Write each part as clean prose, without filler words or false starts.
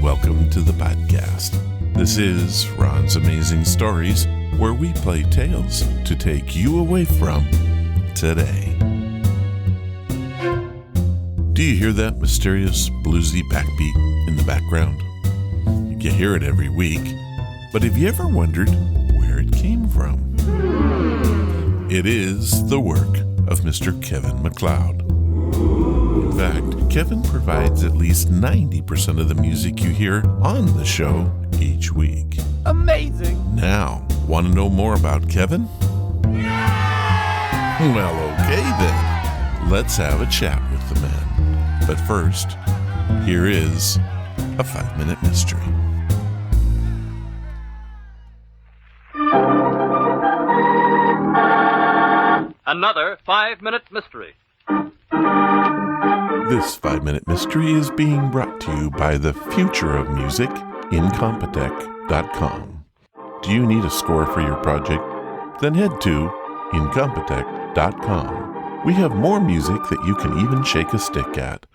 welcome to the podcast. This is Ron's Amazing Stories, where we play tales to take you away from today. Do you hear that mysterious bluesy backbeat in the background? You hear it every week, but have you ever wondered where it came from? It is the work of Mr. Kevin MacLeod. In fact, Kevin provides at least 90% of the music you hear on the show each week. Amazing! Now, want to know more about Kevin? Well, okay then. Let's have a chat with the man. But first, here is a 5-minute mystery. Another 5-minute mystery. This 5-minute mystery is being brought to you by the future of music, incompetech.com. Do you need a score for your project? Then head to incompetech.com. We have more music that you can even shake a stick at.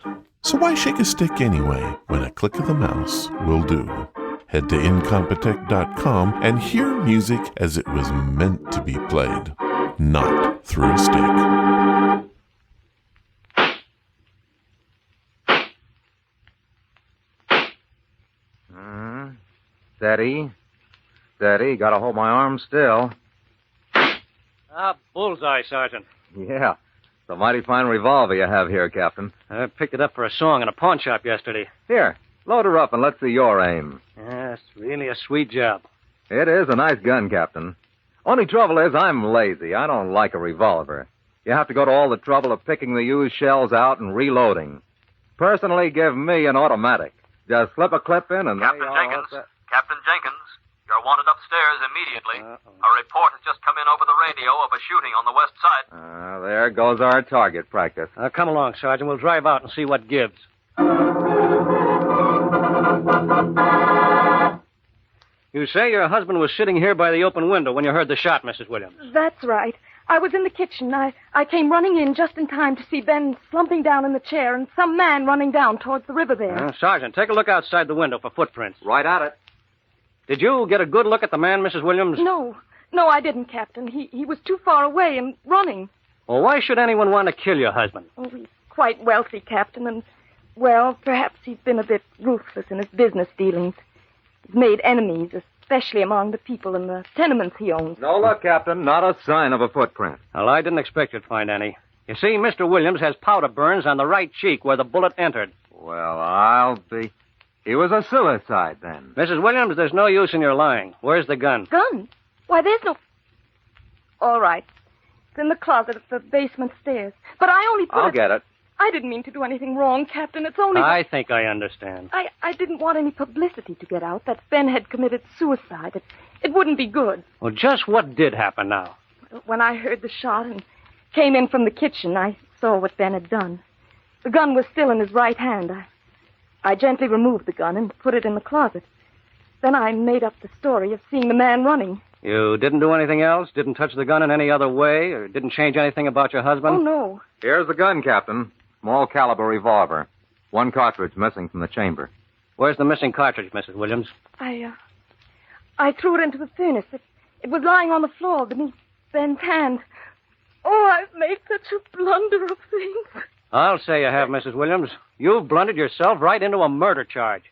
So why shake a stick anyway when a click of the mouse will do? Head to incompetech.com and hear music as it was meant to be played, not through a stick. Steady. Gotta hold my arm still. Bullseye, Sergeant. Yeah. It's a mighty fine revolver you have here, Captain. I picked it up for a song in a pawn shop yesterday. Here, load her up and let's see your aim. Yeah, it's really a sweet job. It is a nice gun, Captain. Only trouble is I'm lazy. I don't like a revolver. You have to go to all the trouble of picking the used shells out and reloading. Personally, give me an automatic. Just slip a clip in and... Captain Jenkins, you're wanted upstairs immediately. A report has just come in over the radio of a shooting on the west side. There goes our target practice. Come along, Sergeant. We'll drive out and see what gives. You say your husband was sitting here by the open window when you heard the shot, Mrs. Williams. That's right. I was in the kitchen. I came running in just in time to see Ben slumping down in the chair and some man running down towards the river there. Sergeant, take a look outside the window for footprints. Right at it. Did you get a good look at the man, Mrs. Williams? No, I didn't, Captain. He was too far away and running. Well, why should anyone want to kill your husband? Oh, he's quite wealthy, Captain, and, well, perhaps he's been a bit ruthless in his business dealings. He's made enemies, especially among the people in the tenements he owns. No luck, Captain. Not a sign of a footprint. Well, I didn't expect you'd find any. You see, Mr. Williams has powder burns on the right cheek where the bullet entered. Well, I'll be... He was a suicide, then. Mrs. Williams, there's no use in your lying. Where's the gun? Gun? Why, there's no... All right. It's in the closet at the basement stairs. But I only put I'll get it. I didn't mean to do anything wrong, Captain. It's only... I think I understand. I didn't want any publicity to get out that Ben had committed suicide. It wouldn't be good. Well, just what did happen now? When I heard the shot and came in from the kitchen, I saw what Ben had done. The gun was still in his right hand. I gently removed the gun and put it in the closet. Then I made up the story of seeing the man running. You didn't do anything else? Didn't touch the gun in any other way? Or didn't change anything about your husband? Oh, no. Here's the gun, Captain. Small caliber revolver. One cartridge missing from the chamber. Where's the missing cartridge, Mrs. Williams? I threw it into the furnace. It was lying on the floor beneath Ben's hand. Oh, I've made such a blunder of things. I'll say you have, Mrs. Williams. You've blundered yourself right into a murder charge.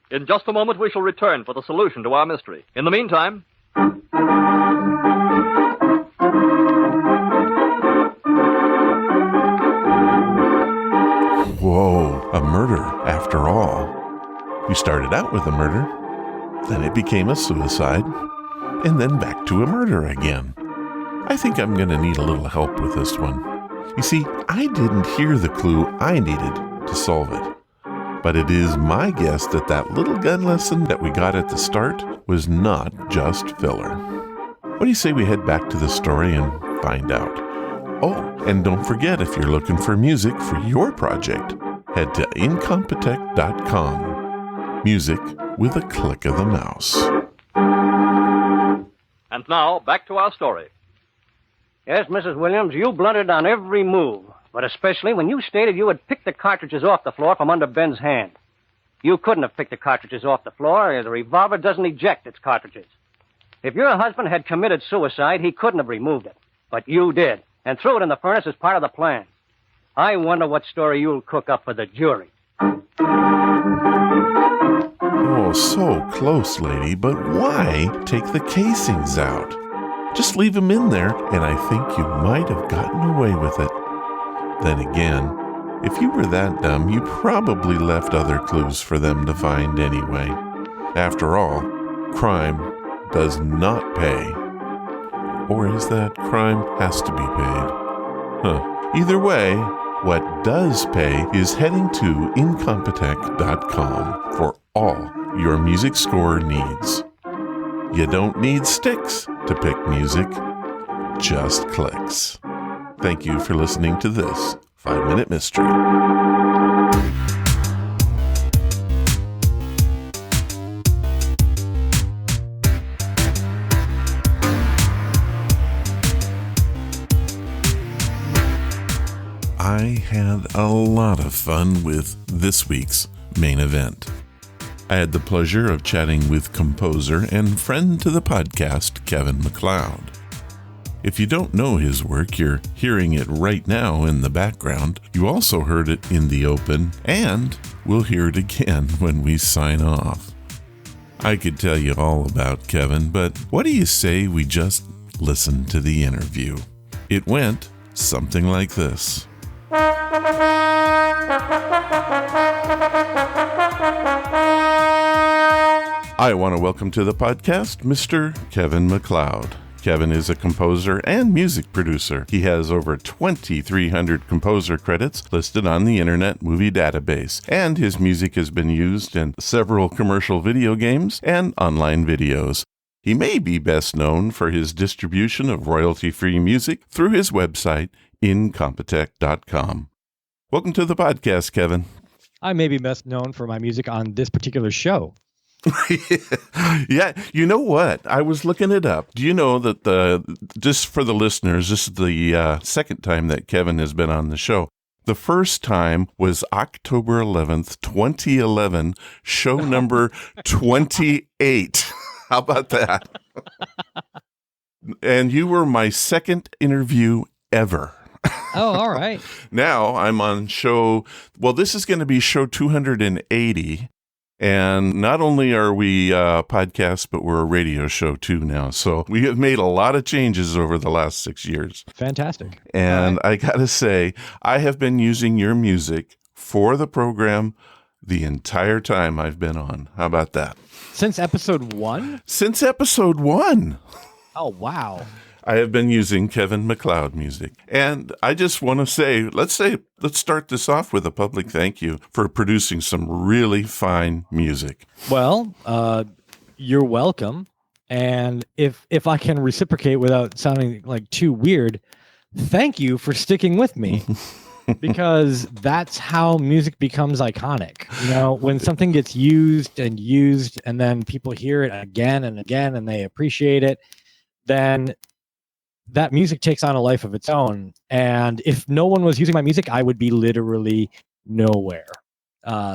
In just a moment, we shall return for the solution to our mystery. In the meantime... Whoa, a murder after all. We started out with a murder, then it became a suicide, and then back to a murder again. I think I'm going to need a little help with this one. You see, I didn't hear the clue I needed to solve it. But it is my guess that that little gun lesson that we got at the start was not just filler. What do you say we head back to the story and find out? Oh, and don't forget, if you're looking for music for your project, head to incompetech.com. Music with a click of the mouse. And now, back to our story. Yes, Mrs. Williams, you blundered on every move. But especially when you stated you had picked the cartridges off the floor from under Ben's hand. You couldn't have picked the cartridges off the floor. The revolver doesn't eject its cartridges. If your husband had committed suicide, he couldn't have removed it. But you did, and threw it in the furnace as part of the plan. I wonder what story you'll cook up for the jury. Oh, so close, lady, but why take the casings out? Just leave them in there, and I think you might have gotten away with it. Then again, if you were that dumb, you probably left other clues for them to find anyway. After all, crime does not pay. Or is that crime has to be paid? Either way, what does pay is heading to incompetech.com for all your music score needs. You don't need sticks to pick music, just clicks. Thank you for listening to this 5-Minute Mystery. I had a lot of fun with this week's main event. I had the pleasure of chatting with composer and friend to the podcast, Kevin MacLeod. If you don't know his work, you're hearing it right now in the background. You also heard it in the open, and we'll hear it again when we sign off. I could tell you all about Kevin, but what do you say we just listen to the interview? It went something like this. I want to welcome to the podcast Mr. Kevin MacLeod. Kevin is a composer and music producer. He has over 2,300 composer credits listed on the Internet Movie Database, and his music has been used in several commercial video games and online videos. He may be best known for his distribution of royalty-free music through his website, incompetech.com. Welcome to the podcast, Kevin. I may be best known for my music on this particular show. Yeah, you know what? I was looking it up. Do you know that just for the listeners, this is the second time that Kevin has been on the show. The first time was October 11th, 2011, show number 28. How about that? And you were my second interview ever. Oh, all right. Now I'm on this is going to be show 280. And not only are we a podcast, but we're a radio show too now. So we have made a lot of changes over the last 6 years. Fantastic. And right. I got to say, I have been using your music for the program the entire time I've been on. How about that? Since episode 1? Since episode 1. Oh, wow. I have been using Kevin MacLeod music. And I just want to say, let's start this off with a public thank you for producing some really fine music. Well, you're welcome. And if I can reciprocate without sounding like too weird, thank you for sticking with me. Because that's how music becomes iconic. You know, when something gets used and then people hear it again and again and they appreciate it, then that music takes on a life of its own. And if no one was using my music, I would be literally nowhere.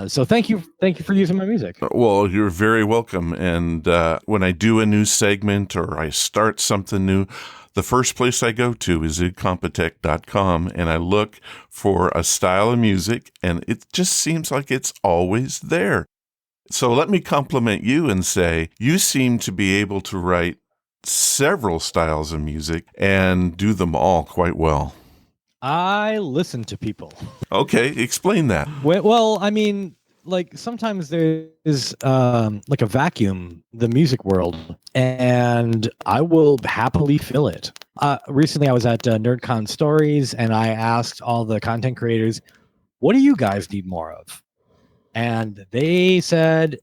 So thank you for using my music. Well, you're very welcome. And when I do a new segment or I start something new, the first place I go to is incompetech.com, and I look for a style of music, and it just seems like it's always there. So let me compliment you and say you seem to be able to write several styles of music and do them all quite well. I listen to people. Okay, explain that. Well, I mean, like sometimes there is like a vacuum, the music world, and I will happily fill it. Recently, I was at NerdCon Stories, and I asked all the content creators, what do you guys need more of? And they said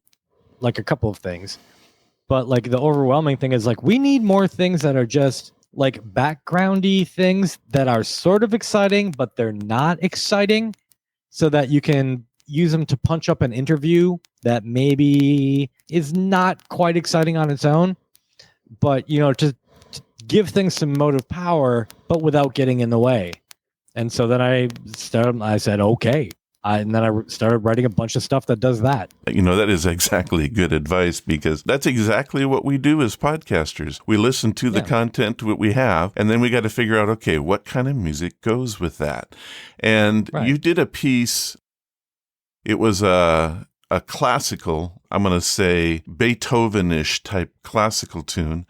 like a couple of things. But like the overwhelming thing is like, we need more things that are just like backgroundy things that are sort of exciting, but they're not exciting, so that you can use them to punch up an interview that maybe is not quite exciting on its own, but, you know, to give things some motive power, but without getting in the way. And so then I said, okay. And then I started writing a bunch of stuff that does that. That is exactly good advice, because that's exactly what we do as podcasters. We listen to the content that we have, and then we got to figure out, okay, what kind of music goes with that? And you did a piece, it was a classical, I'm going to say Beethoven-ish type classical tune.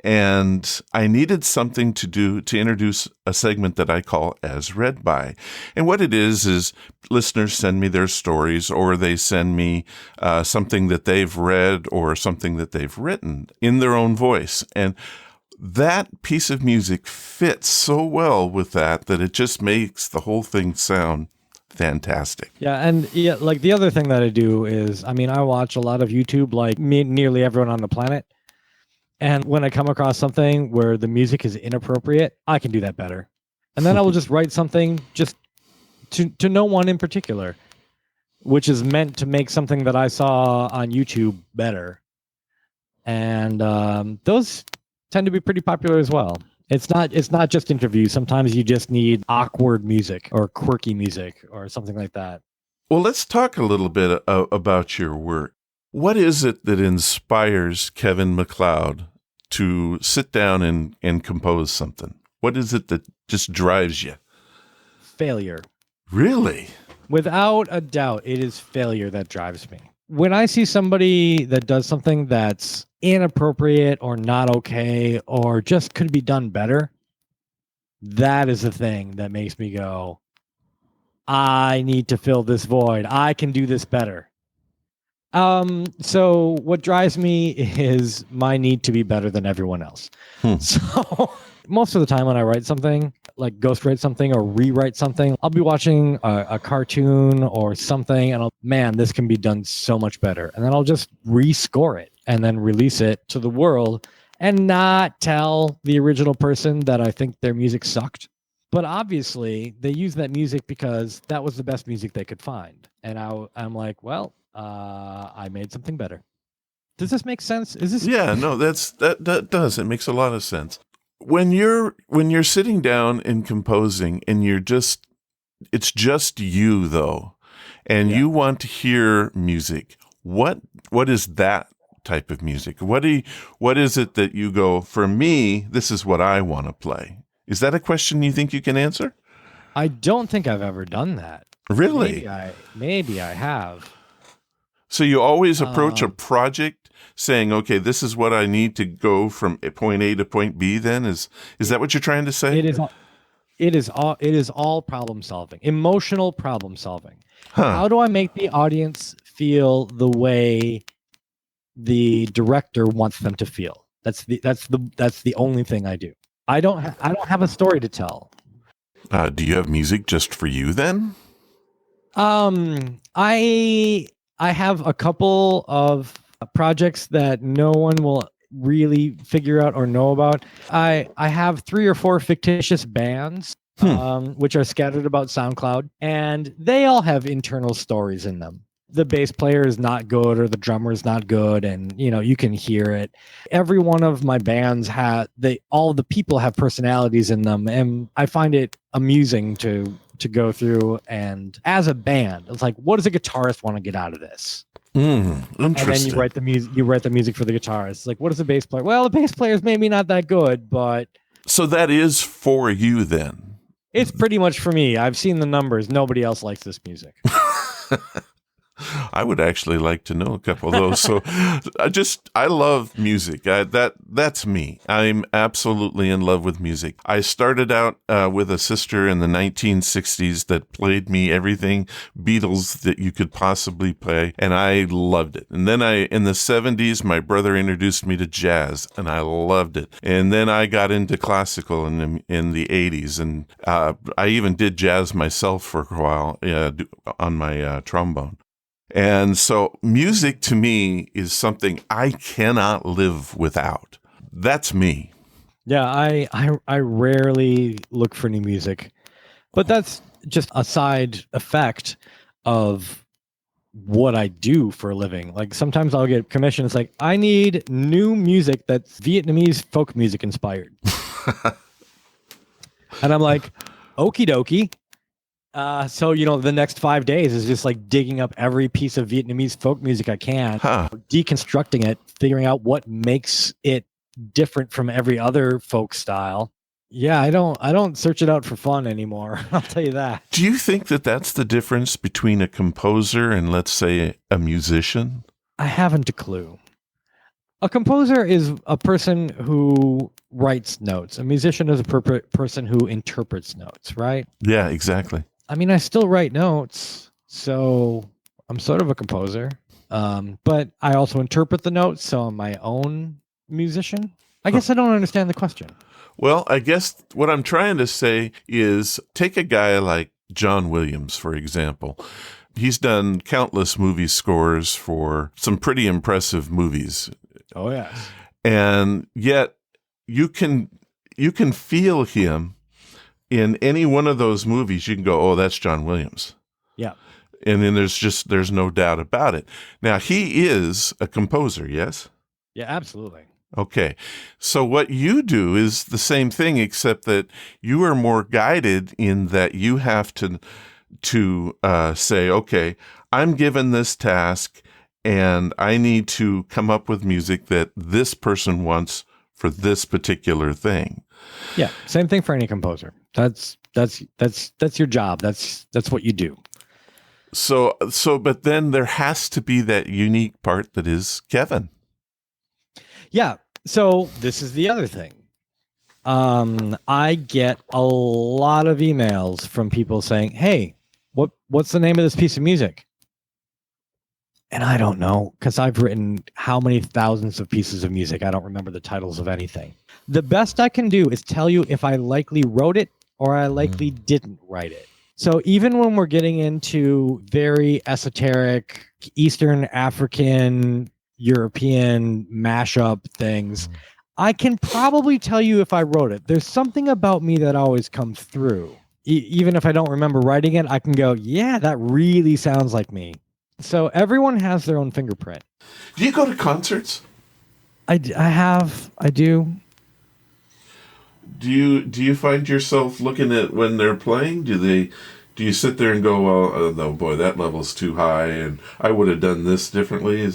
And I needed something to do to introduce a segment that I call As Read By. And what it is listeners send me their stories, or they send me something that they've read or something that they've written in their own voice. And that piece of music fits so well with that it just makes the whole thing sound fantastic. Yeah, and like the other thing that I do is, I watch a lot of YouTube, like nearly everyone on the planet. And when I come across something where the music is inappropriate, I can do that better. And then I will just write something just to no one in particular, which is meant to make something that I saw on YouTube better. And those tend to be pretty popular as well. It's not just interviews. Sometimes you just need awkward music or quirky music or something like that. Well, let's talk a little bit about your work. What is it that inspires Kevin MacLeod to sit down and compose something? What is it that just drives you? Failure. Really? Without a doubt, it is failure that drives me. When I see somebody that does something that's inappropriate or not okay or just could be done better, that is the thing that makes me go, I need to fill this void. I can do this better. So what drives me is my need to be better than everyone else. So most of the time when I write something, like ghostwrite something or rewrite something, I'll be watching a cartoon or something and this can be done so much better. And then I'll just rescore it and then release it to the world and not tell the original person that I think their music sucked. But obviously they use that music because that was the best music they could find. And I'm like, well, I made something better. Does this make sense? Is this? Yeah, no, that does. It makes a lot of sense. When you're sitting down and composing and it's just you though, and you want to hear music, what is that type of music? What is it that you go, for me, this is what I want to play? Is that a question you think you can answer? I don't think I've ever done that. Really? Maybe I have. So you always approach a project saying, okay, this is what I need to go from point A to point B then? Is that what you're trying to say? It is all problem solving, emotional problem solving. Huh. How do I make the audience feel the way the director wants them to feel? That's the only thing I do. I don't have a story to tell. Do you have music just for you then? I have a couple of projects that no one will really figure out or know about. I have 3 or 4 fictitious bands, which are scattered about SoundCloud, and they all have internal stories in them. The bass player is not good or the drummer is not good, and you can hear it. Every one of my bands all the people have personalities in them, and I find it amusing to go through, and as a band, it's like, what does a guitarist want to get out of this? Interesting. And then you write the music. You write the music for the guitarist. It's like, what does the bass player? Well, the bass player is maybe not that good, but so that is for you then. It's pretty much for me. I've seen the numbers. Nobody else likes this music. I would actually like to know a couple of those. So I love music. That's me. I'm absolutely in love with music. I started out with a sister in the 1960s that played me everything Beatles that you could possibly play, and I loved it. And then in the 70s, my brother introduced me to jazz, and I loved it. And then I got into classical in the 80s, and I even did jazz myself for a while on my trombone. And so music to me is something I cannot live without. That's me. Yeah, I rarely look for new music, but that's just a side effect of what I do for a living. Like sometimes I'll get commissions like, I need new music that's Vietnamese folk music inspired. And I'm like, Okie dokie. So, the next 5 days is just like digging up every piece of Vietnamese folk music I can, deconstructing it, figuring out what makes it different from every other folk style. Yeah, I don't search it out for fun anymore. I'll tell you that. Do you think that that's the difference between a composer and, let's say, a musician? I haven't a clue. A composer is a person who writes notes. A musician is a person who interprets notes, right? Yeah, exactly. I mean, I still write notes, so I'm sort of a composer. But I also interpret the notes, so I'm my own musician. I guess I don't understand the question. Well, I guess what I'm trying to say is take a guy like John Williams, for example. He's done countless movie scores for some pretty impressive movies. Oh, yes. And yet you can feel him in any one of those movies. You can go, oh, that's John Williams. Yeah. And then there's no doubt about it. Now, he is a composer, yes? Yeah, absolutely. Okay. So what you do is the same thing, except that you are more guided in that you have to say, okay, I'm given this task and I need to come up with music that this person wants for this particular thing. Yeah, same thing for any composer. That's your job. That's what you do. So, but then there has to be that unique part that is Kevin. Yeah. So this is the other thing. I get a lot of emails from people saying, "Hey, what's the name of this piece of music?" And I don't know, because I've written how many thousands of pieces of music. I don't remember the titles of anything. The best I can do is tell you if I likely wrote it or I likely didn't write it. So even when we're getting into very esoteric Eastern African, European mashup things, I can probably tell you if I wrote it. There's something about me that always comes through. Even if I don't remember writing it, I can go, yeah, that really sounds like me. So everyone has their own fingerprint. Do you go to concerts? I do. Do you find yourself looking at when they're playing? Do you sit there and go, well, no, boy, that level's too high, and I would have done this differently?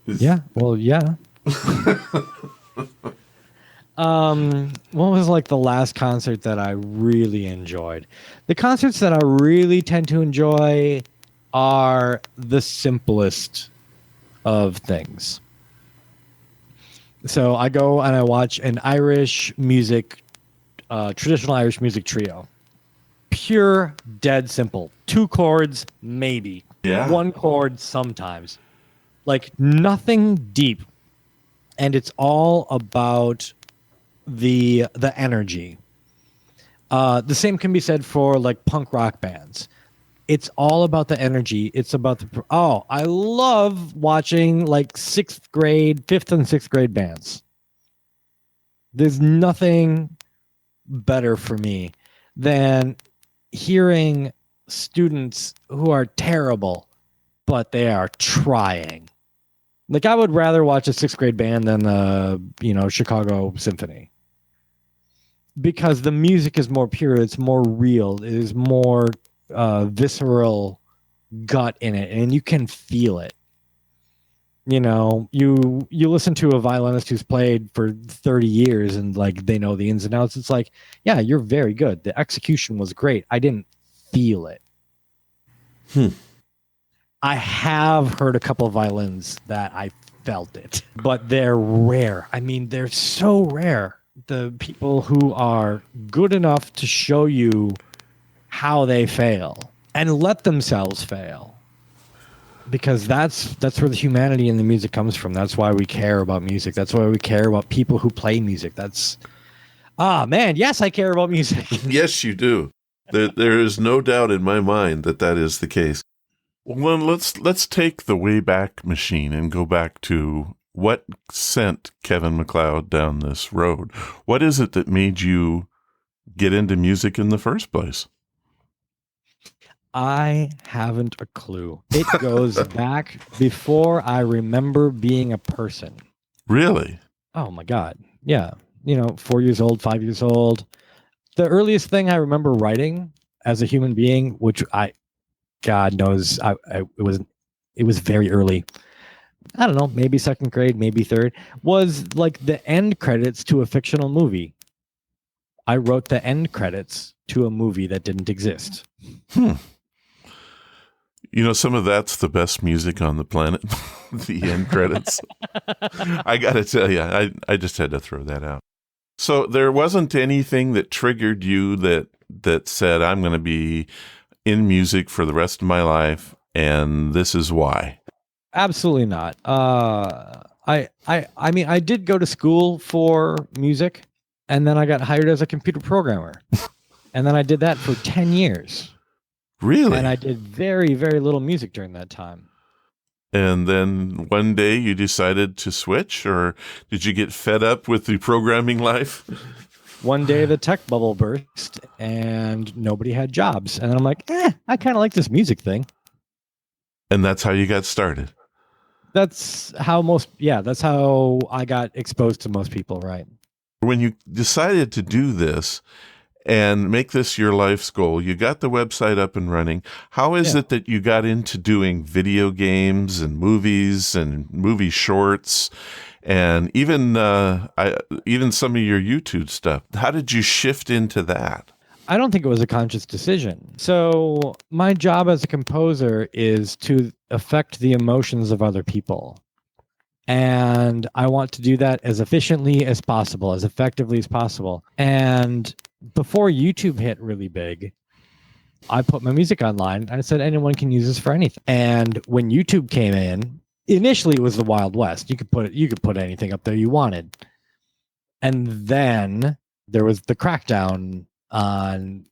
Yeah. Well, yeah. What was like the last concert that I really enjoyed? The concerts that I really tend to enjoy are the simplest of things. So I go and I watch an Irish music, traditional Irish music trio. Pure, dead simple. 2 chords, maybe. Yeah. 1 chord sometimes. Like nothing deep. And it's all about the energy. The same can be said for like punk rock bands. It's all about the energy. It's about I love watching like 5th and 6th grade bands. There's nothing better for me than hearing students who are terrible, but they are trying. Like I would rather watch a 6th grade band than Chicago Symphony. Because the music is more pure, it's more real, it is more visceral gut in it, and you can feel it. You listen to a violinist who's played for 30 years and like they know the ins and outs. It's like, yeah, you're very good. The execution was great. I didn't feel it. I have heard a couple of violins that I felt it, but they're rare. I mean, they're so rare. The people who are good enough to show you how they fail and let themselves fail, because that's where the humanity in the music comes from. That's why we care about music. That's why we care about people who play music. Yes, I care about music. Yes, you do. There is no doubt in my mind that is the case. Well, let's take the Wayback Machine and go back to what sent Kevin MacLeod down this road. What is it that made you get into music in the first place? I haven't a clue. It goes back before I remember being a person. Really? Oh my God. Yeah. 4 years old, 5 years old. The earliest thing I remember writing as a human being, which God knows, it was very early. I don't know, maybe second grade, maybe third, was like the end credits to a fictional movie. I wrote the end credits to a movie that didn't exist. Some of that's the best music on the planet, the end credits. I got to tell you, I just had to throw that out. So there wasn't anything that triggered you that said, I'm going to be in music for the rest of my life, and this is why. Absolutely not. I mean, I did go to school for music, and then I got hired as a computer programmer. And then I did that for 10 years. Really? And I did very, very little music during that time. And then one day you decided to switch, or did you get fed up with the programming life? One day the tech bubble burst and nobody had jobs. And then I'm like, I kind of like this music thing. And that's how you got started. That's how I got exposed to most people, right? When you decided to do this and make this your life's goal, you got the website up and running. How is it that you got into doing video games and movies and movie shorts and even some of your YouTube stuff? How did you shift into that? I don't think it was a conscious decision. So my job as a composer is to affect the emotions of other people. And I want to do that as efficiently as possible, as effectively as possible. And before YouTube hit really big, I put my music online and I said anyone can use this for anything. And when YouTube came in, initially it was the Wild West. You could put anything up there you wanted. And then there was the crackdown on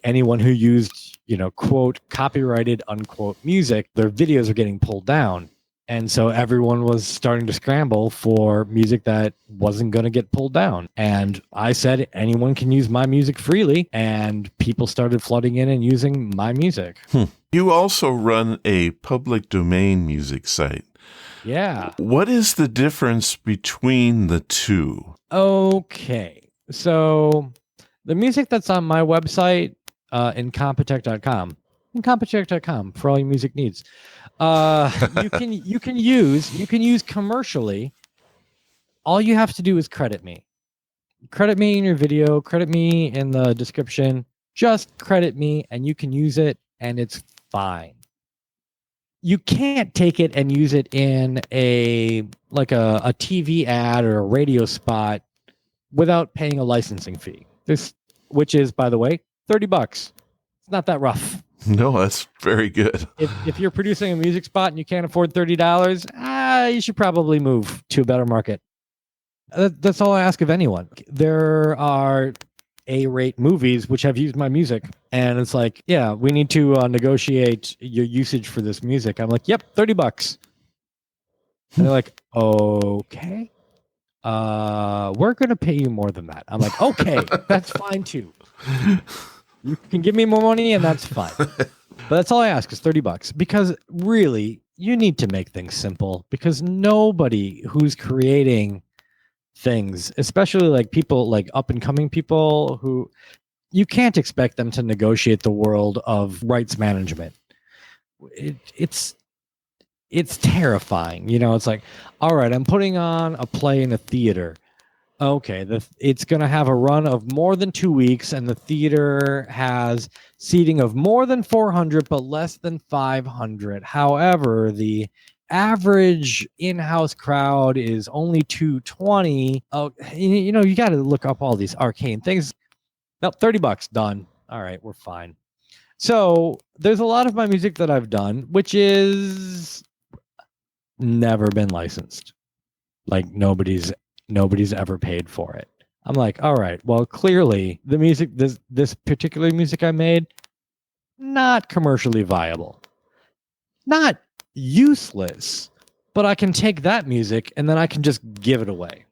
anyone who used, quote, copyrighted, unquote, music. Their videos are getting pulled down. And so everyone was starting to scramble for music that wasn't going to get pulled down. And I said, anyone can use my music freely. And people started flooding in and using my music. You also run a public domain music site. Yeah. What is the difference between the two? Okay. So the music that's on my website, incompetech.com for all your music needs. You can use commercially. All you have to do is credit me. Credit me in your video, credit me in the description. Just credit me and you can use it and it's fine. You can't take it and use it in a TV ad or a radio spot without paying a licensing fee. Which is, by the way, $30. It's not that rough. No, that's very good. If you're producing a music spot and you can't afford $30, you should probably move to a better market. That's all I ask of anyone. There are A-rate movies which have used my music, and it's like, yeah, we need to negotiate your usage for this music. I'm like, yep, $30. And they're like, okay. We're going to pay you more than that. I'm like, okay, that's fine too. You can give me more money and that's fine. But that's all I ask is $30 because really you need to make things simple because nobody who's creating things, especially like people like up and coming people who you can't expect them to negotiate the world of rights management. It's terrifying. It's like, all right, I'm putting on a play in a theater. Okay, it's going to have a run of more than 2 weeks, and the theater has seating of more than 400, but less than 500. However, the average in-house crowd is only 220. Oh, you got to look up all these arcane things. Nope, $30, done. All right, we're fine. So there's a lot of my music that I've done, which is never been licensed. Like nobody's ever paid for it. I'm like, all right, well, clearly the music, this particular music I made, not commercially viable, not useless, but I can take that music and then I can just give it away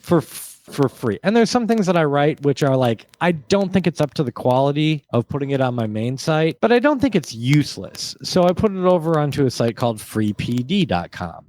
for free. And there's some things that I write which are like, I don't think it's up to the quality of putting it on my main site, but I don't think it's useless. So I put it over onto a site called freepd.com,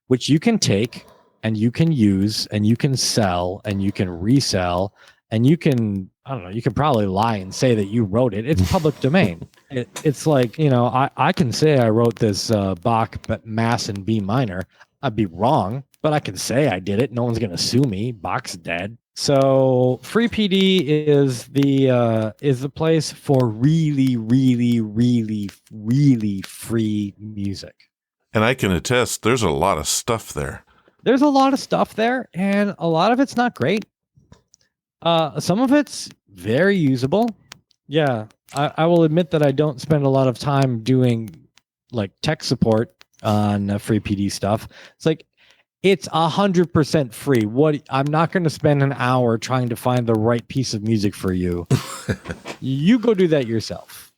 which you can take and you can use and you can sell and you can resell and you can, I don't know, you can probably lie and say that you wrote it. It's public domain. It's like, I can say I wrote this Bach Mass in B minor. I'd be wrong, but I can say I did it. No one's going to sue me. Bach's dead. So Free PD is the place for really, really, really, really free music. And I can attest, there's a lot of stuff there. There's a lot of stuff there, and a lot of it's not great. Some of it's very usable. Yeah, I will admit that I don't spend a lot of time doing like tech support on free PD stuff. It's like, it's 100% free. I'm not going to spend an hour trying to find the right piece of music for you. You go do that yourself.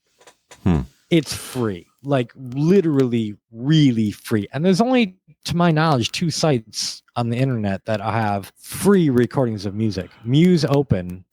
It's free, like literally really free. And there's only, to my knowledge, 2 sites on the internet that have free recordings of music. Muse Open,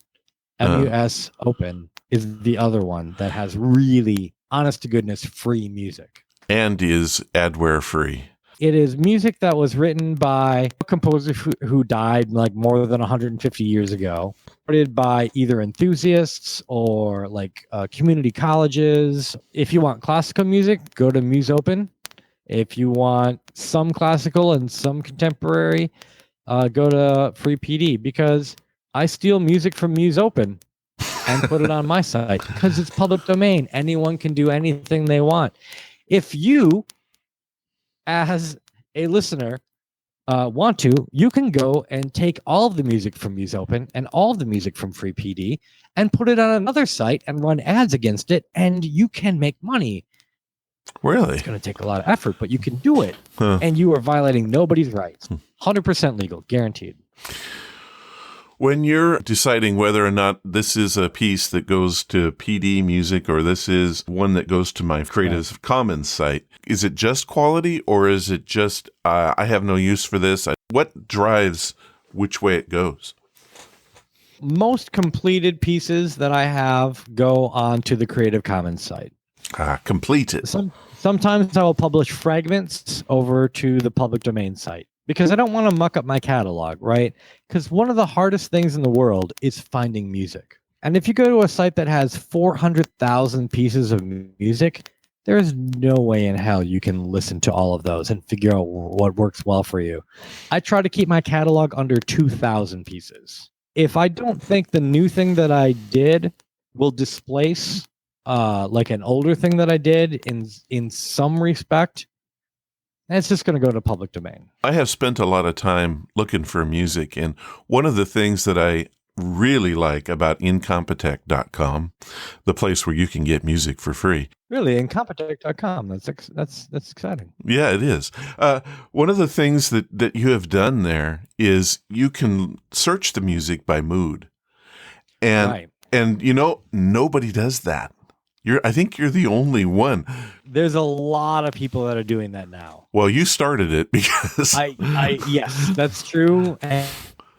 MUS Open is the other one that has really, honest to goodness, free music. And is adware free. It is music that was written by a composer who died like more than 150 years ago, recorded by either enthusiasts or like community colleges. If you want classical music, go to Muse Open. If you want some classical and some contemporary, go to Free PD, because I steal music from Muse Open and put it on my site because it's public domain. Anyone can do anything they want. If you, as a listener, want to, you can go and take all of the music from Muse Open and all of the music from Free PD and put it on another site and run ads against it, and you can make money. Really? It's going to take a lot of effort, but you can do it. And you are violating nobody's rights. 100% legal, guaranteed. When you're deciding whether or not this is a piece that goes to PD music or this is one that goes to my Creative Commons site, is it just quality, or is it just, I have no use for this? What drives which way it goes? Most completed pieces that I have go on to the Creative Commons site. Completed. Sometimes I will publish fragments over to the public domain site, because I don't want to muck up my catalog, right? Because one of the hardest things in the world is finding music. And if you go to a site that has 400,000 pieces of music, there is no way in hell you can listen to all of those and figure out what works well for you. I try to keep my catalog under 2,000 pieces. If I don't think the new thing that I did will displace like an older thing that I did in some respect, it's just going to go to public domain. I have spent a lot of time looking for music, and one of the things that I really like about incompetech.com, the place where you can get music for free. Really, incompetech.com. That's exciting. Yeah, it is. One of the things that you have done there is you can search the music by mood. And nobody does that. I think you're the only one. There's a lot of people that are doing that now. Well, you started it because yes, that's true.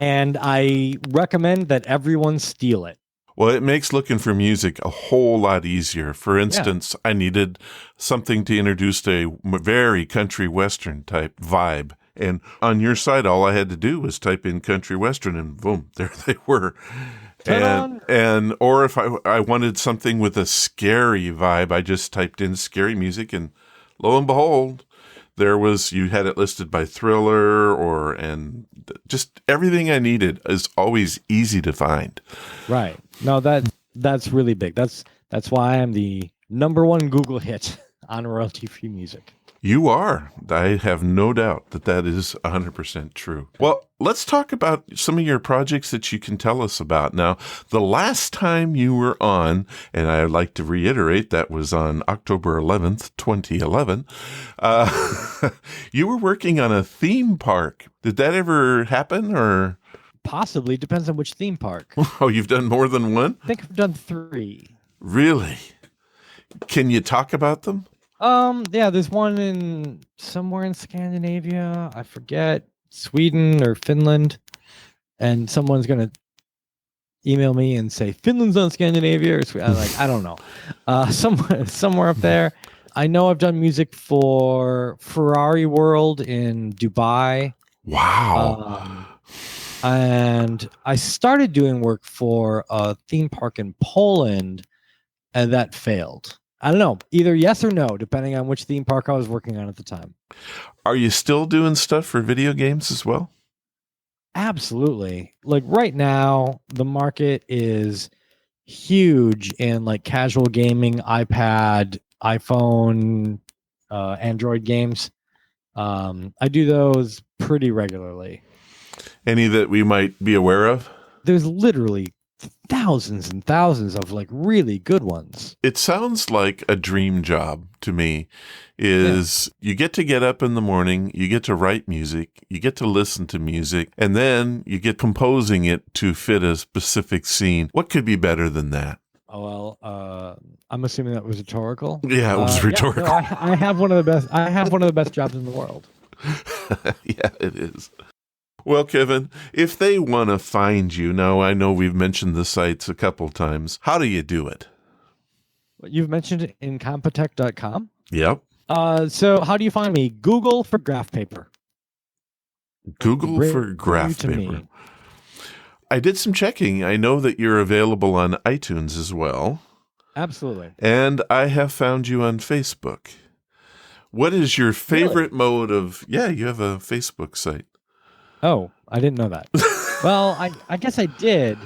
And I recommend that everyone steal it. Well, it makes looking for music a whole lot easier. For instance, I needed something to introduce a very country western type vibe. And on your site, all I had to do was type in country western and boom, there they were. Or if I wanted something with a scary vibe, I just typed in scary music, and lo and behold, you had it listed by thriller and just everything I needed is always easy to find. Right. No, that's really big. That's why I'm the #1 Google hit on royalty-free music. You are. I have no doubt that is 100% true. Well, let's talk about some of your projects that you can tell us about. Now, the last time you were on, and I'd like to reiterate, that was on October 11th, 2011, you were working on a theme park. Did that ever happen, or? Possibly. Depends on which theme park. Oh, you've done more than one? I think I've done 3. Really? Can you talk about them? Yeah, there's one somewhere in Scandinavia. I forget, Sweden or Finland. And someone's going to email me and say, Finland's not Scandinavia or Sweden. I don't know. Somewhere up there. I know I've done music for Ferrari World in Dubai. Wow. And I started doing work for a theme park in Poland, and that failed. I don't know, either yes or no, depending on which theme park I was working on at the time. Are you still doing stuff for video games as well? Absolutely. Like right now, the market is huge in like casual gaming, iPad, iPhone, Android games. I do those pretty regularly. Any that we might be aware of? There's literally thousands and thousands of like really good ones. It sounds like a dream job to me. You get up in the morning, you get to write music, you get to listen to music, and then you get composing it to fit a specific scene. What could be better than that? Oh, well, I'm assuming that was rhetorical. Yeah, it was rhetorical. Yeah, no, I have one of the best jobs in the world. Yeah, it is. Well, Kevin, if they want to find you, now I know we've mentioned the sites a couple times. How do you do it? You've mentioned it in Compotech.com? Yep. So how do you find me? Google for graph paper. Google for graph paper. I did some checking. I know that you're available on iTunes as well. Absolutely. And I have found you on Facebook. What is your favorite mode of... Yeah, you have a Facebook site. Oh, I didn't know that. Well, I guess I did.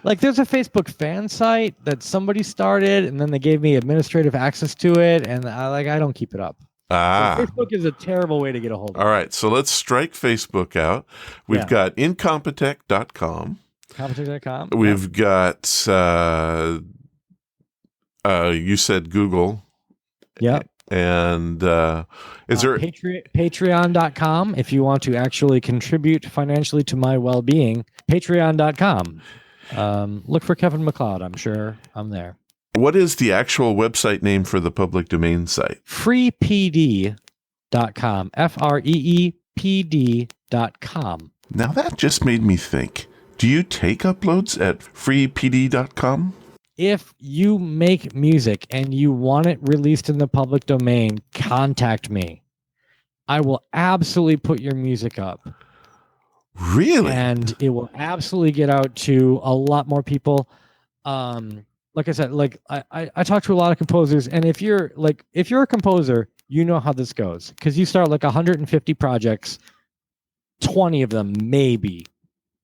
Like, there's a Facebook fan site that somebody started, and then they gave me administrative access to it, and I don't keep it up. So Facebook is a terrible way to get a hold of it. All right, so let's strike Facebook out. We've got incompetech.com. Compotech.com. We've got, you said Google. Yep. And is there... Patreon.com, if you want to actually contribute financially to my well-being. Patreon.com. Look for Kevin MacLeod. I'm sure I'm there. What is the actual website name for the public domain site? freepd.com. freepd.com. Now that just made me think. Do you take uploads at freepd.com? If you make music and you want it released in the public domain, contact me. I will absolutely put your music up. Really? And it will absolutely get out to a lot more people. Like I said, like I talk to a lot of composers, and if you're a composer, you know how this goes. Because you start like 150 projects, 20 of them maybe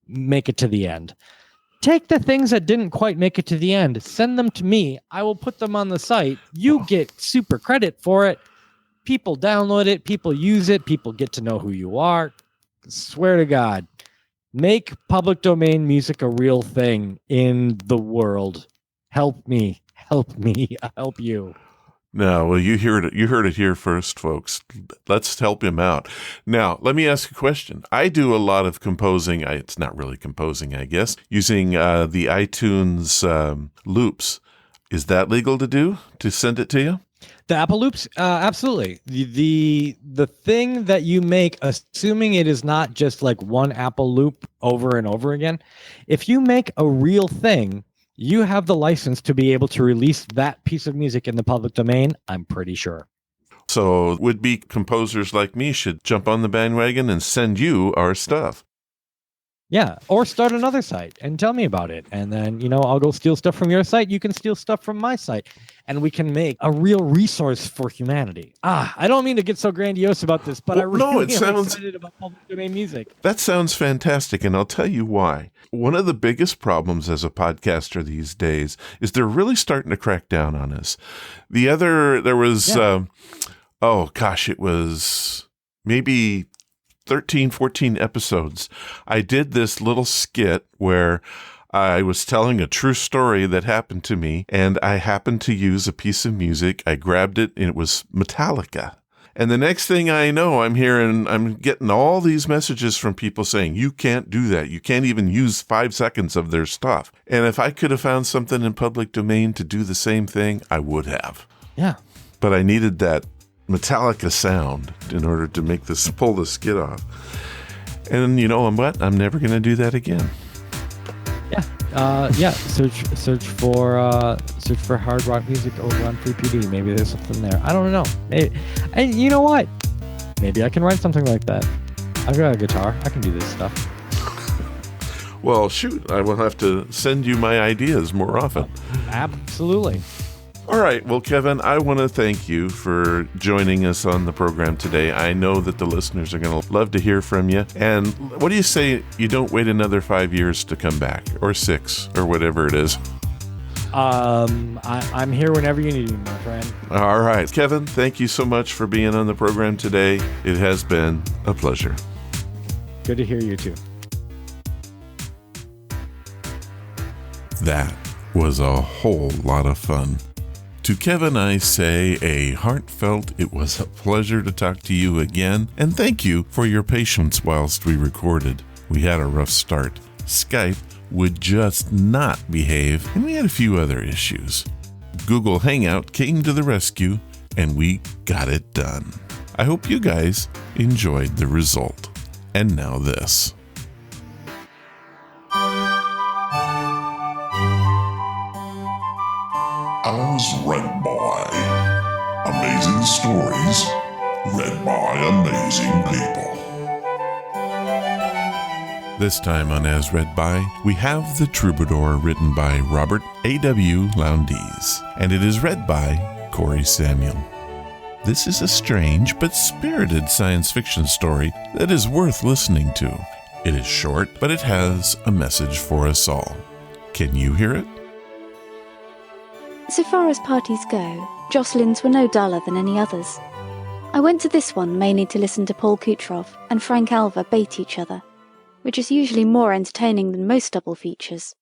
make it to the end. Take the things that didn't quite make it to the end, send them to me. I will put them on the site. You get super credit for it. People download it. People use it. People get to know who you are. Swear to God, make public domain music a real thing in the world. Help me. Help me. Help you. No, well, you heard it here first, folks. Let's help him out. Now, let me ask a question. I do a lot of composing. It's not really composing, I guess, using the iTunes loops. Is that legal to do, to send it to you? The Apple loops? Absolutely. The thing that you make, assuming it is not just like one Apple loop over and over again, if you make a real thing, you have the license to be able to release that piece of music in the public domain, I'm pretty sure. So would-be composers like me should jump on the bandwagon and send you our stuff. Yeah, or start another site and tell me about it. And then, I'll go steal stuff from your site. You can steal stuff from my site. And we can make a real resource for humanity. I don't mean to get so grandiose about this, but I really am excited about public domain music. That sounds fantastic, and I'll tell you why. One of the biggest problems as a podcaster these days is they're really starting to crack down on us. There was, it was maybe 13, 14 episodes. I did this little skit where I was telling a true story that happened to me, and I happened to use a piece of music. I grabbed it, and it was Metallica. And the next thing I know, I'm getting all these messages from people saying, you can't do that. You can't even use 5 seconds of their stuff. And if I could have found something in public domain to do the same thing, I would have. Yeah. But I needed that Metallica sound in order to pull the skit off. And you know what? I'm never going to do that again. Yeah. Search for hard rock music over on FreePD. Maybe there's something there. I don't know. And you know what? Maybe I can write something like that. I've got a guitar. I can do this stuff. Well, shoot, I will have to send you my ideas more often. Absolutely. All right. Well, Kevin, I want to thank you for joining us on the program today. I know that the listeners are going to love to hear from you. And what do you say you don't wait another 5 years to come back, or 6, or whatever it is? I'm here whenever you need me, my friend. All right. Kevin, thank you so much for being on the program today. It has been a pleasure. Good to hear you, too. That was a whole lot of fun. To Kevin, I say a heartfelt, it was a pleasure to talk to you again, and thank you for your patience whilst we recorded. We had a rough start. Skype would just not behave, and we had a few other issues. Google Hangout came to the rescue, and we got it done. I hope you guys enjoyed the result. And now this. As read by. Amazing stories read by amazing people. This time on As Read By, we have The Troubadour, written by Robert A.W. Lowndes, and it is read by Corey Samuel. This is a strange but spirited science fiction story that is worth listening to. It is short, but it has a message for us all. Can you hear it? So far as parties go, Jocelyn's were no duller than any others. I went to this one mainly to listen to Paul Kutrov and Frank Alva bait each other, which is usually more entertaining than most double features.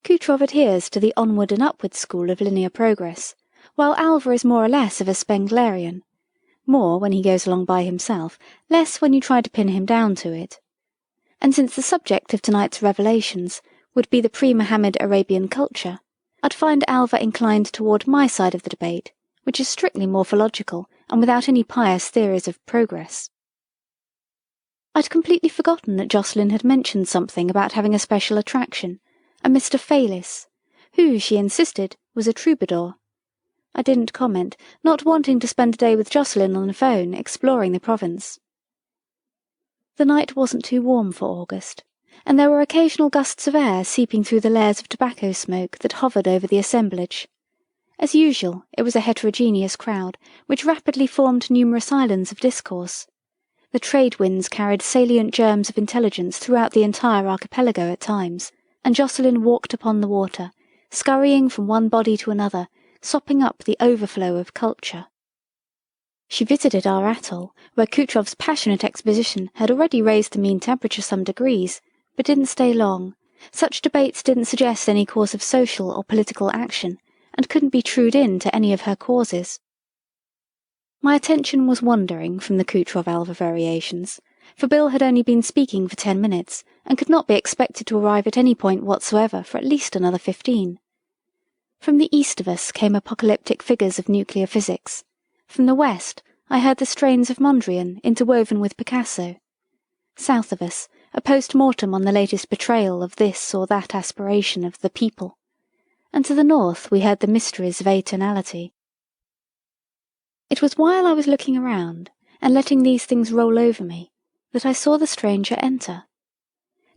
Kutrov adheres to the onward and upward school of linear progress, while Alva is more or less of a Spenglerian, more when he goes along by himself, less when you try to pin him down to it. And since the subject of tonight's revelations would be the pre-Mohammed Arabian culture, I'd find Alva inclined toward my side of the debate, which is strictly morphological and without any pious theories of progress. I'd completely forgotten that Jocelyn had mentioned something about having a special attraction, a Mr. Faylis, who, she insisted, was a troubadour. I didn't comment, not wanting to spend a day with Jocelyn on the phone exploring the province. The night wasn't too warm for August, and there were occasional gusts of air seeping through the layers of tobacco smoke that hovered over the assemblage. As usual, it was a heterogeneous crowd, which rapidly formed numerous islands of discourse. The trade winds carried salient germs of intelligence throughout the entire archipelago at times, and Jocelyn walked upon the water, scurrying from one body to another, sopping up the overflow of culture. She visited our atoll, where Kutrov's passionate exposition had already raised the mean temperature some degrees, but didn't stay long. Such debates didn't suggest any course of social or political action, and couldn't be trued in to any of her causes. My attention was wandering from the Kutrov-Alva variations, for Bill had only been speaking for 10 minutes, and could not be expected to arrive at any point whatsoever for at least another 15. From the east of us came apocalyptic figures of nuclear physics. From the west, I heard the strains of Mondrian interwoven with Picasso. South of us, a post-mortem on the latest betrayal of this or that aspiration of the people. And to the north we heard the mysteries of atonality. It was while I was looking around, and letting these things roll over me, that I saw the stranger enter.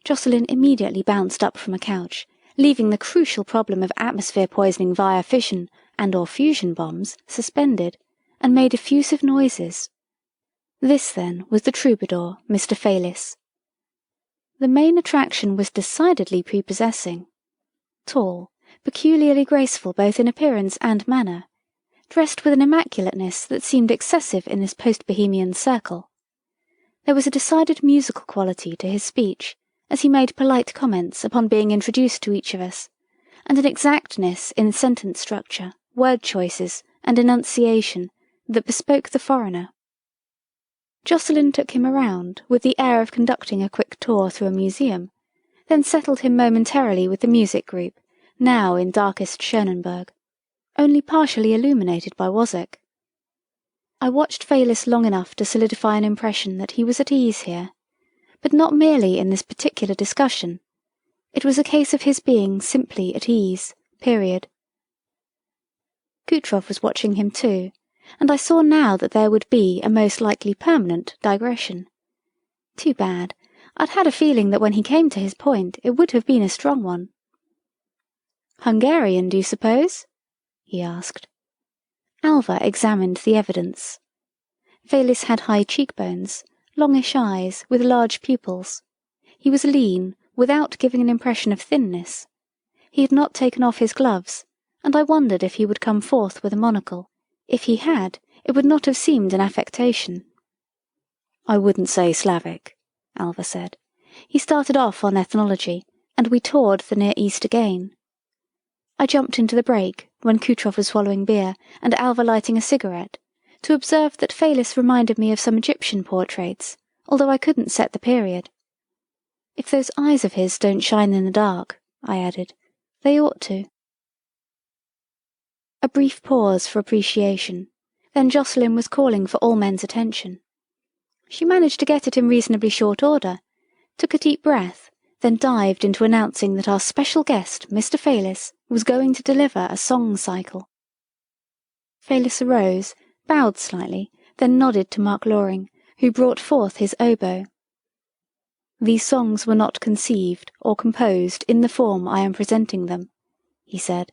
Jocelyn immediately bounced up from a couch, leaving the crucial problem of atmosphere poisoning via fission and/or fusion bombs suspended, and made effusive noises. This, then, was the troubadour, Mr. Faylis. The main attraction was decidedly prepossessing. Tall, peculiarly graceful both in appearance and manner, dressed with an immaculateness that seemed excessive in this post-Bohemian circle. There was a decided musical quality to his speech, as he made polite comments upon being introduced to each of us, and an exactness in sentence structure, word choices, and enunciation that bespoke the foreigner. Jocelyn took him around with the air of conducting a quick tour through a museum, then settled him momentarily with the music group, now in darkest Schönenberg, only partially illuminated by Wozzeck. I watched Faylis long enough to solidify an impression that he was at ease here, but not merely in this particular discussion. It was a case of his being simply at ease, period. Kutrov was watching him too, and I saw now that there would be a most likely permanent digression. Too bad. I'd had a feeling that when he came to his point, it would have been a strong one. "Hungarian, do you suppose?" he asked. Alva examined the evidence. Faylis had high cheekbones, longish eyes with large pupils. He was lean, without giving an impression of thinness. He had not taken off his gloves, and I wondered if he would come forth with a monocle. If he had, it would not have seemed an affectation. "I wouldn't say Slavic," Alva said. He started off on ethnology, and we toured the Near East again. I jumped into the break, when Kutrov was swallowing beer and Alva lighting a cigarette, to observe that Faylis reminded me of some Egyptian portraits, although I couldn't set the period. "If those eyes of his don't shine in the dark," I added, "they ought to." A brief pause for appreciation, then Jocelyn was calling for all men's attention. She managed to get it in reasonably short order, took a deep breath, then dived into announcing that our special guest, Mr. Faylis, was going to deliver a song cycle. Faylis arose, bowed slightly, then nodded to Mark Loring, who brought forth his oboe. "These songs were not conceived or composed in the form I am presenting them," he said,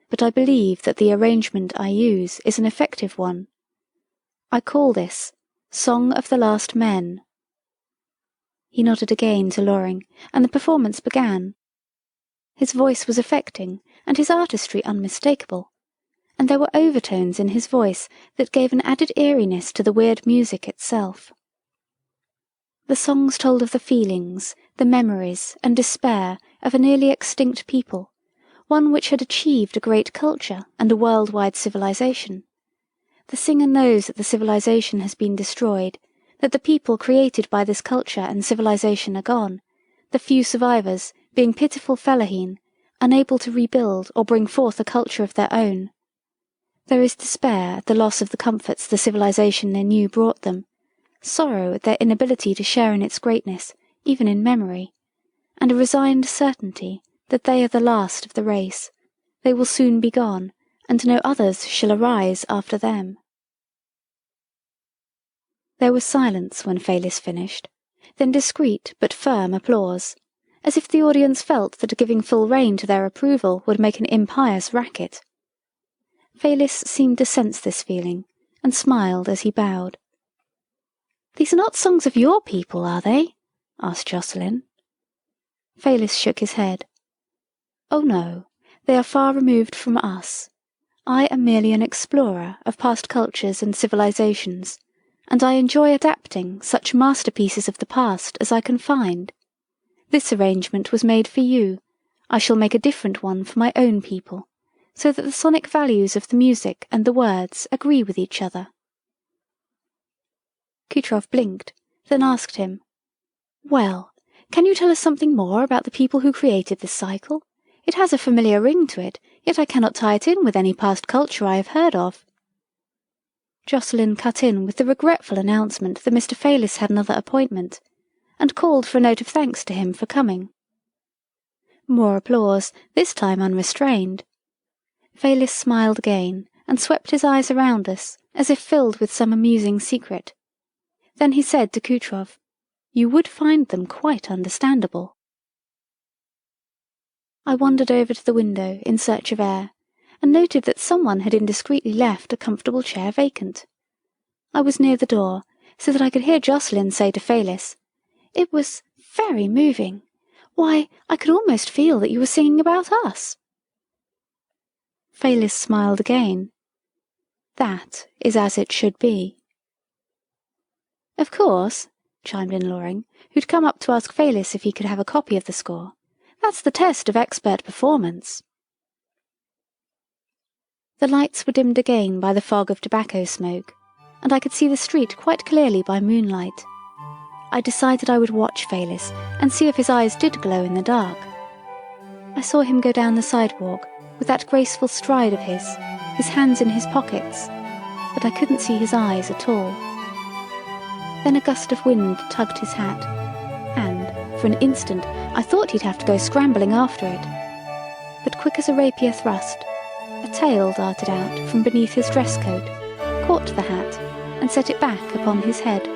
"but I believe that the arrangement I use is an effective one. I call this Song of the Last Men." He nodded again to Loring, and the performance began. His voice was affecting, and his artistry unmistakable, and there were overtones in his voice that gave an added eeriness to the weird music itself. The songs told of the feelings, the memories, and despair of a nearly extinct people, one which had achieved a great culture and a worldwide civilization. The singer knows that the civilization has been destroyed, that the people created by this culture and civilization are gone, the few survivors being pitiful fellaheen, unable to rebuild or bring forth a culture of their own. There is despair at the loss of the comforts the civilization they knew brought them, sorrow at their inability to share in its greatness, even in memory, and a resigned certainty that they are the last of the race. They will soon be gone, and no others shall arise after them. There was silence when Faylis finished, then discreet but firm applause, as if the audience felt that giving full rein to their approval would make an impious racket. Faylis seemed to sense this feeling, and smiled as he bowed. "These are not songs of your people, are they?" asked Jocelyn. Faylis shook his head. "Oh no, they are far removed from us. I am merely an explorer of past cultures and civilizations, and I enjoy adapting such masterpieces of the past as I can find. This arrangement was made for you. I shall make a different one for my own people, so that the sonic values of the music and the words agree with each other." Kutrov blinked, then asked him, "Well, can you tell us something more about the people who created this cycle? It has a familiar ring to it, yet I cannot tie it in with any past culture I have heard of." Jocelyn cut in with the regretful announcement that Mr. Faylis had another appointment, and called for a note of thanks to him for coming. More applause, this time unrestrained. Faylis smiled again, and swept his eyes around us, as if filled with some amusing secret. Then he said to Kutrov, "You would find them quite understandable." I wandered over to the window in search of air, and noted that someone had indiscreetly left a comfortable chair vacant. I was near the door, so that I could hear Jocelyn say to Faylis, "It was very moving. Why, I could almost feel that you were singing about us." Faylis smiled again. "That is as it should be." "Of course," chimed in Loring, who'd come up to ask Faylis if he could have a copy of the score. "That's the test of expert performance." The lights were dimmed again by the fog of tobacco smoke, and I could see the street quite clearly by moonlight. I decided I would watch Faylis and see if his eyes did glow in the dark. I saw him go down the sidewalk with that graceful stride of his hands in his pockets, but I couldn't see his eyes at all. Then a gust of wind tugged his hat, and, for an instant, I thought he'd have to go scrambling after it. But quick as a rapier thrust, a tail darted out from beneath his dress coat, caught the hat, and set it back upon his head.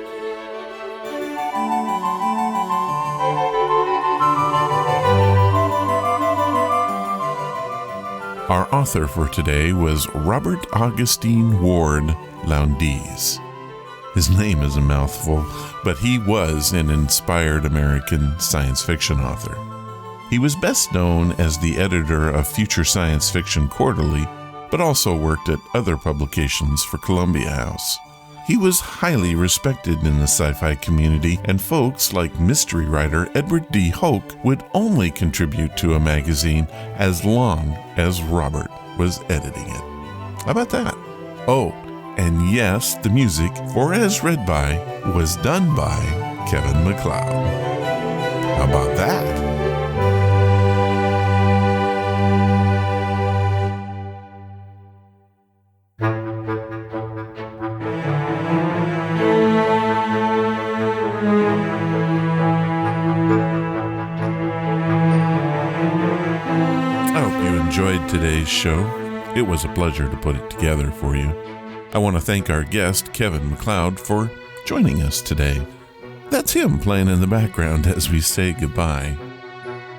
Our author for today was Robert Augustine Ward Lowndes. His name is a mouthful, but he was an inspired American science fiction author. He was best known as the editor of Future Science Fiction Quarterly, but also worked at other publications for Columbia House. He was highly respected in the sci-fi community, and folks like mystery writer Edward D. Hoke would only contribute to a magazine as long as Robert was editing it. How about that? Oh, and yes, the music for As Read By was done by Kevin MacLeod. How about that? Enjoyed today's show. It was a pleasure to put it together for you. I want to thank our guest, Kevin MacLeod, for joining us today. That's him playing in the background as we say goodbye.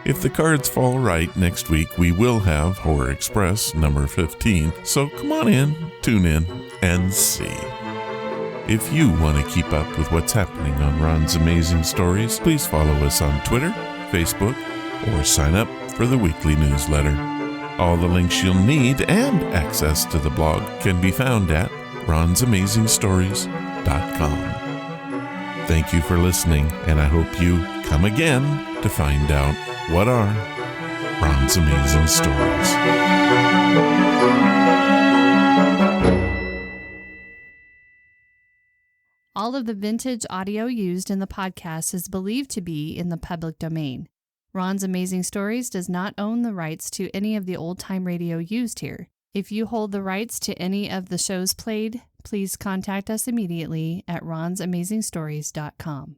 If the cards fall right, next week we will have Horror Express number 15, so come on in, tune in, and see. If you want to keep up with what's happening on Ron's Amazing Stories, please follow us on Twitter, Facebook, or sign up for the weekly newsletter. All the links you'll need and access to the blog can be found at ronsamazingstories.com. Thank you for listening, and I hope you come again to find out what are Ron's Amazing Stories. All of the vintage audio used in the podcast is believed to be in the public domain. Ron's Amazing Stories does not own the rights to any of the old-time radio used here. If you hold the rights to any of the shows played, please contact us immediately at ronsamazingstories.com.